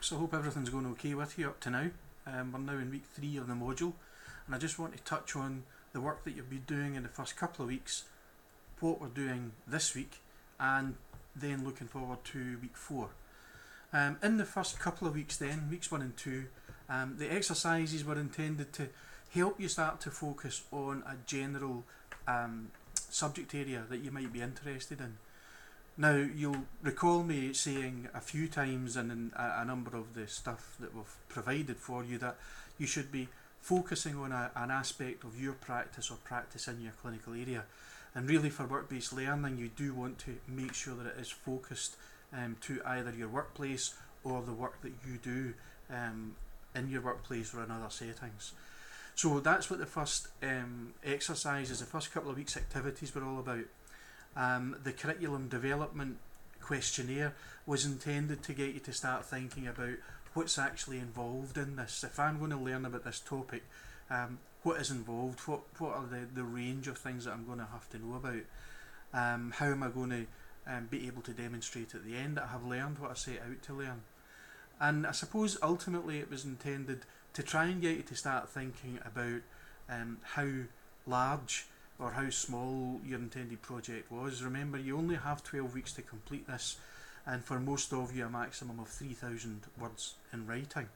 folks, I hope everything's going okay with you up to now. We're now in week 3 of the module, and I just want to touch on the work that you've been doing in the first couple of weeks, what we're doing this week, and then looking forward to week 4. In the first couple of weeks then, weeks 1 and 2, the exercises were intended to help you start to focus on a general subject area that you might be interested in. Now, you'll recall me saying a few times in a number of the stuff that we've provided for you that you should be focusing on an aspect of your practice or practice in your clinical area. And really for work-based learning, you do want to make sure that it is focused to either your workplace or the work that you do in your workplace or in other settings. So that's what the first exercises, the first couple of weeks' activities were all about. The curriculum development questionnaire was intended to get you to start thinking about what's actually involved in this. If I'm going to learn about this topic, what is involved, what are the range of things that I'm going to have to know about, how am I going to be able to demonstrate at the end that I have learned what I set out to learn. And I suppose ultimately it was intended to try and get you to start thinking about how large or how small your intended project was. Remember, you only have 12 weeks to complete this, and for most of you a maximum of 3,000 words in writing.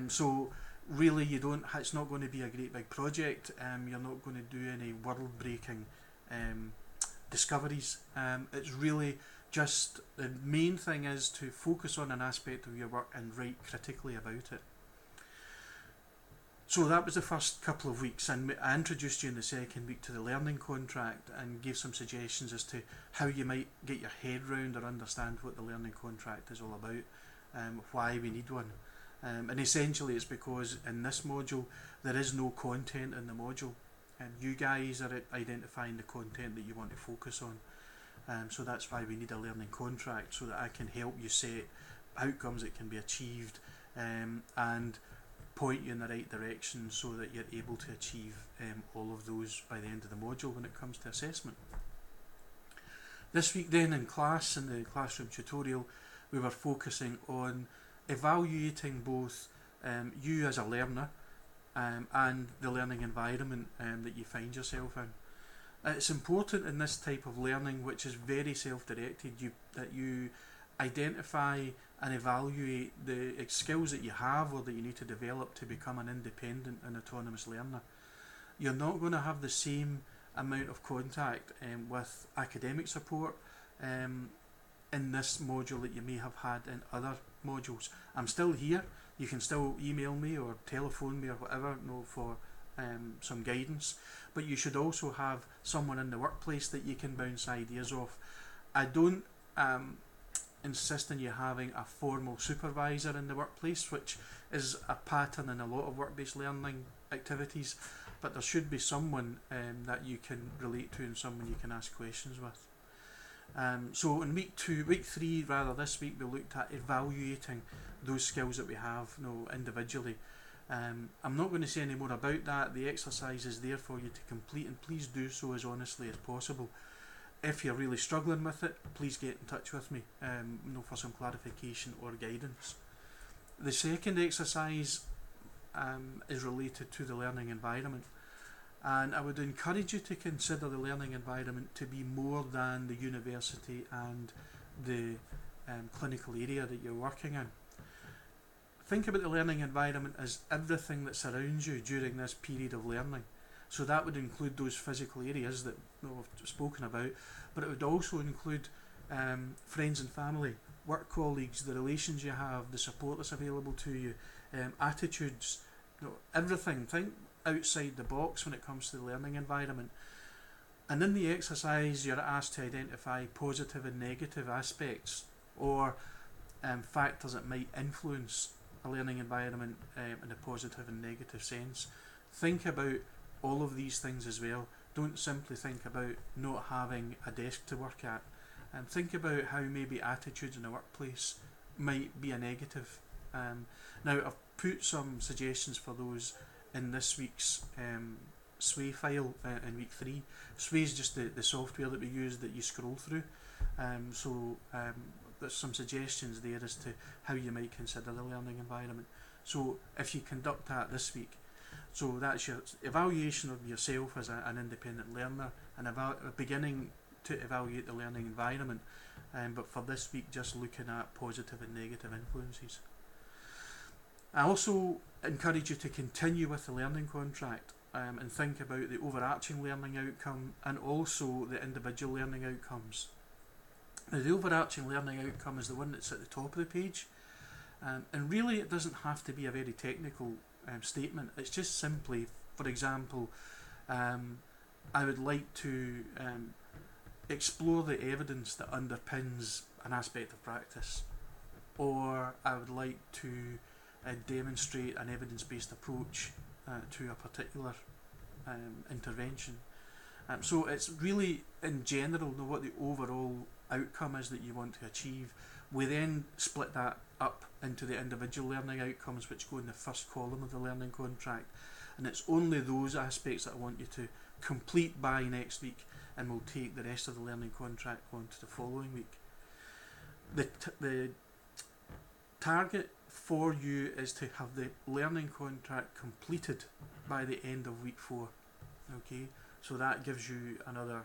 So really it's not going to be a great big project. You're not going to do any world-breaking discoveries. It's really just, the main thing is to focus on an aspect of your work and write critically about it. So that was the first couple of weeks, and I introduced you in the second week to the learning contract and gave some suggestions as to how you might get your head round or understand what the learning contract is all about, why we need one. And essentially it's because in this module there is no content in the module, and you guys are identifying the content that you want to focus on. So that's why we need a learning contract, so that I can help you set outcomes that can be achieved and point you in the right direction so that you're able to achieve all of those by the end of the module when it comes to assessment. This week then in class, in the classroom tutorial, we were focusing on evaluating both you as a learner and the learning environment that you find yourself in. It's important in this type of learning, which is very self-directed, that you identify and evaluate the skills that you have or that you need to develop to become an independent and autonomous learner. You're not going to have the same amount of contact with academic support in this module that you may have had in other modules. I'm still here. You can still email me or telephone me or whatever for some guidance, but you should also have someone in the workplace that you can bounce ideas off. I don't insist on you having a formal supervisor in the workplace, which is a pattern in a lot of work-based learning activities, but there should be someone that you can relate to and someone you can ask questions with. So in week 3 rather, this week we looked at evaluating those skills that we have individually. I'm not going to say any more about that. The exercise is there for you to complete, and please do so as honestly as possible. If you're really struggling with it, please get in touch with me for some clarification or guidance. The second exercise is related to the learning environment, and I would encourage you to consider the learning environment to be more than the university and the clinical area that you're working in. Think about the learning environment as everything that surrounds you during this period of learning. So that would include those physical areas that we've spoken about, but it would also include friends and family, work colleagues, the relations you have, the support that's available to you, attitudes, everything. Think outside the box when it comes to the learning environment. And in the exercise, you're asked to identify positive and negative aspects or factors that might influence a learning environment in a positive and negative sense. Think about all of these things as well. Don't simply think about not having a desk to work at, and think about how maybe attitudes in the workplace might be a negative. Now I've put some suggestions for those in this week's Sway file in week 3. Sway is just the software that we use that you scroll through. So there's some suggestions there as to how you might consider the learning environment. So if you conduct that this week, so that's your evaluation of yourself as an independent learner, and beginning to evaluate the learning environment, but for this week just looking at positive and negative influences. I also encourage you to continue with the learning contract and think about the overarching learning outcome and also the individual learning outcomes. Now, the overarching learning outcome is the one that's at the top of the page, and really it doesn't have to be a very technical statement. It's just simply, for example, I would like to explore the evidence that underpins an aspect of practice, or I would like to demonstrate an evidence-based approach to a particular intervention. So it's really, in general, know what the overall outcome is that you want to achieve. We then split that up into the individual learning outcomes, which go in the first column of the learning contract, and it's only those aspects that I want you to complete by next week, and we'll take the rest of the learning contract on to the following week. The target for you is to have the learning contract completed by the end of week 4. Okay, so that gives you another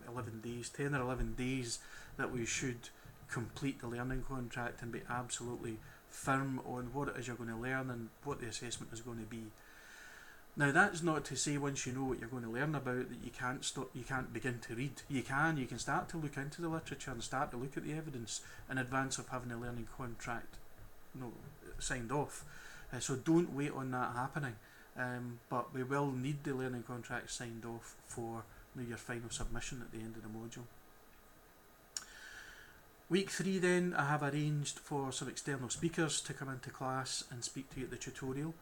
11 days, 10 or 11 days that we should complete the learning contract and be absolutely firm on what it is you're going to learn and what the assessment is going to be. Now, that's not to say once you know what you're going to learn about that you can't begin to read. You can start to look into the literature and start to look at the evidence in advance of having the learning contract signed off. So don't wait on that happening. But we will need the learning contract signed off for your final submission at the end of the module. Week 3 then, I have arranged for some external speakers to come into class and speak to you at the tutorial.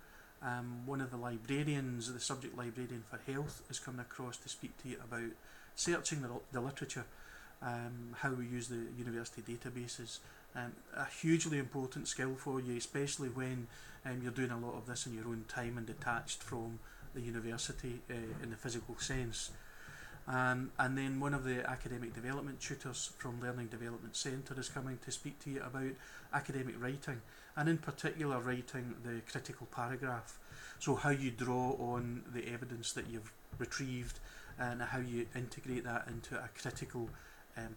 One of the librarians, the subject librarian for health, is coming across to speak to you about searching the literature, how we use the university databases. A hugely important skill for you, especially when you're doing a lot of this in your own time and detached from the university in the physical sense. And then one of the academic development tutors from Learning Development Centre is coming to speak to you about academic writing, and in particular writing the critical paragraph. So how you draw on the evidence that you've retrieved and how you integrate that into a critical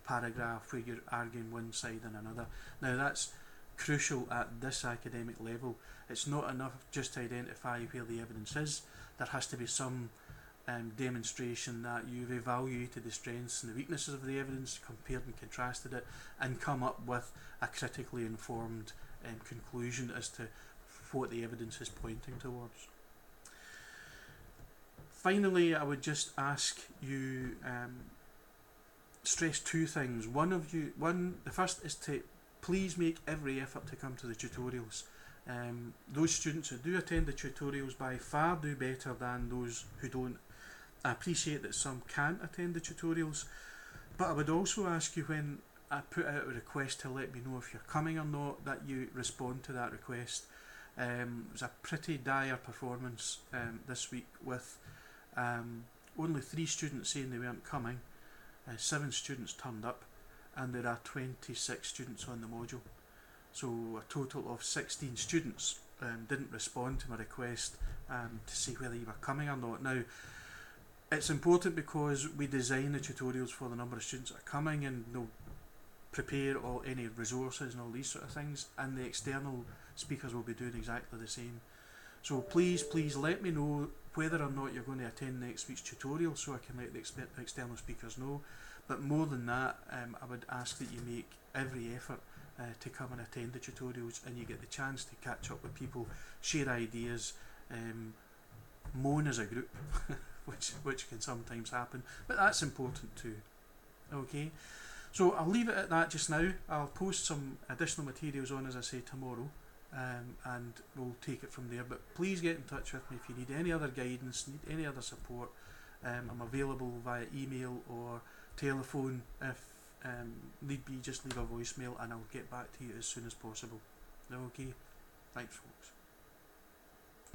paragraph where you're arguing one side and another. Now, that's crucial at this academic level. It's not enough just to identify where the evidence is. There has to be some demonstration that you've evaluated the strengths and the weaknesses of the evidence, compared and contrasted it, and come up with a critically informed conclusion as to what the evidence is pointing towards. Finally, I would just ask you stress 2 things. The first is to please make every effort to come to the tutorials. Those students who do attend the tutorials by far do better than those who don't. I appreciate that some can't attend the tutorials, but I would also ask you, when I put out a request to let me know if you're coming or not, that you respond to that request. It was a pretty dire performance this week, with only 3 students saying they weren't coming, 7 students turned up, and there are 26 students on the module. So a total of 16 students didn't respond to my request to see whether you were coming or not. Now, it's important because we design the tutorials for the number of students that are coming, and prepare any resources and all these sort of things, and the external speakers will be doing exactly the same. So please let me know whether or not you're going to attend next week's tutorial, so I can let the external speakers know. But more than that, I would ask that you make every effort to come and attend the tutorials, and you get the chance to catch up with people, share ideas, moan as a group, which can sometimes happen, but that's important too. Okay, so I'll leave it at that just now. I'll post some additional materials on, as I say, tomorrow, and we'll take it from there. But please get in touch with me if you need any other guidance, need any other support. I'm available via email or telephone. If need be, just leave a voicemail and I'll get back to you as soon as possible. Okay, thanks folks.